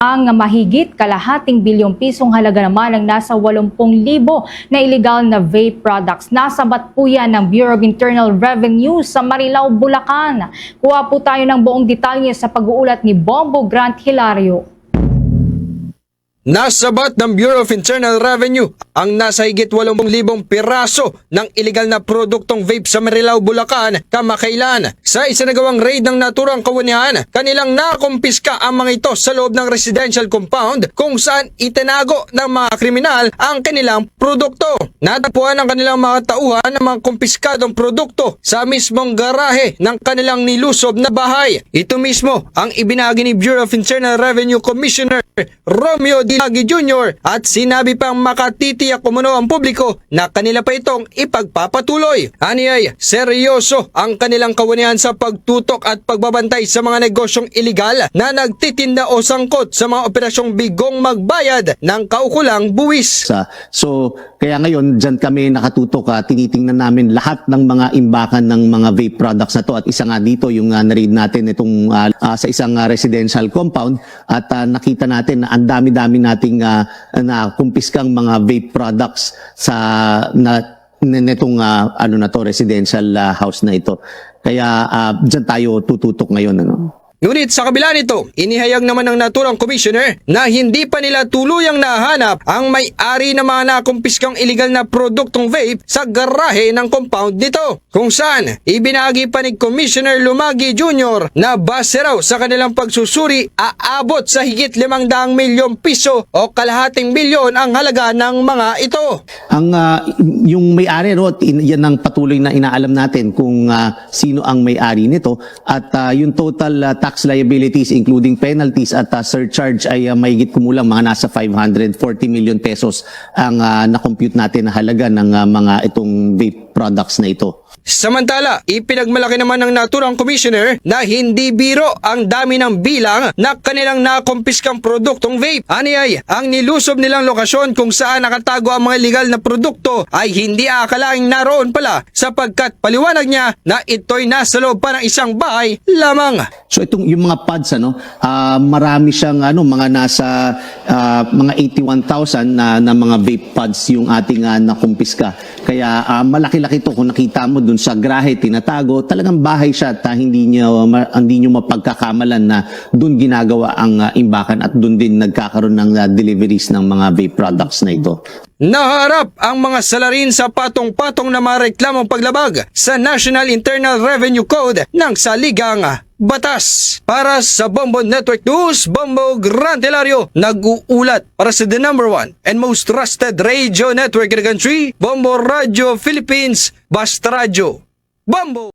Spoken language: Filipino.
Ang mahigit kalahating bilyong pisong halaga naman ang nasa 80,000 na illegal na vape products. Nasabat po yan ng Bureau of Internal Revenue sa Marilao, Bulacan. Kuha po tayo ng buong detalye sa pag-uulat ni Bombo Grant Hilario. Nasabat ng Bureau of Internal Revenue ang nasa higit 80,000 piraso ng iligal na produktong vape sa Marilao, Bulacan kamakailan. Sa isinagawang raid ng naturang kawanihan, kanilang nakumpiska ang mga ito sa loob ng residential compound kung saan itinago ng mga kriminal ang kanilang produkto. Natagpuan ang kanilang mga tauhan ng mga kumpiskadong produkto sa mismong garahe ng kanilang nilusob na bahay. Ito mismo ang ibinahagi ni Bureau of Internal Revenue Commissioner Romeo Dilagi Jr. at sinabi pang makatitiyak umuno ang publiko na kanila pa itong ipagpapatuloy. Aniyay, seryoso ang kanilang kawanihan sa pagtutok at pagbabantay sa mga negosyong iligal na nagtitinda o sangkot sa mga operasyong bigong magbayad ng kaukulang buwis. So, kaya ngayon, dyan kami nakatutok, tinitingnan namin lahat ng mga imbakan ng mga vape products na to. At isa nga dito, yung na-read natin itong sa isang residential compound at nakita natin na ang dami-dami nating nakumpiskang mga vape products sa netong residential house na ito. Kaya dyan tayo tututok ngayon. Ngunit sa kabila nito, inihayag naman ng naturang commissioner na hindi pa nila tuluyang nahanap ang may-ari ng mga nakumpiskang iligal na produktong vape sa garahe ng compound nito. Kung saan, ibinahagi pa ni Commissioner Lumagi Jr. na base raw sa kanilang pagsusuri aabot sa higit 500 milyong piso o kalahating milyon ang halaga ng mga ito. Yung may-ari, yan ang patuloy na inaalam natin kung sino ang may-ari nito at yung total tax liabilities including penalties at surcharge ay mahigit kumulang mga nasa 540 million pesos ang na-compute natin na halaga ng mga itong vape products na ito. Samantala, ipinagmalaki naman ng naturang commissioner na hindi biro ang dami ng bilang na kanilang nakumpiskang produktong vape. Aniyay, ang nilusob nilang lokasyon kung saan nakatago ang mga legal na produkto ay hindi aakalaing naroon pala sapagkat paliwanag niya na ito'y nasa loob pa ng isang bahay lamang. So itong yung mga pods marami siyang mga nasa mga 81,000 na mga vape pods yung ating nakumpiska. Kaya malaki-laki ito kung nakita mo dun sa grahe tinatago, talagang bahay siya at hindi nyo mapagkakamalan na dun ginagawa ang imbakan at dun din nagkakaroon ng deliveries ng mga vape products na ito. Naharap ang mga salarin sa patong-patong na mga reklamong paglabag sa National Internal Revenue Code ng saligang batas. Para sa Bombo Network News, Bombo Grant Hilario, nag-uulat para sa the #1 and most trusted radio network in the country, Bombo Radio Philippines, Basta Radio. Bombo!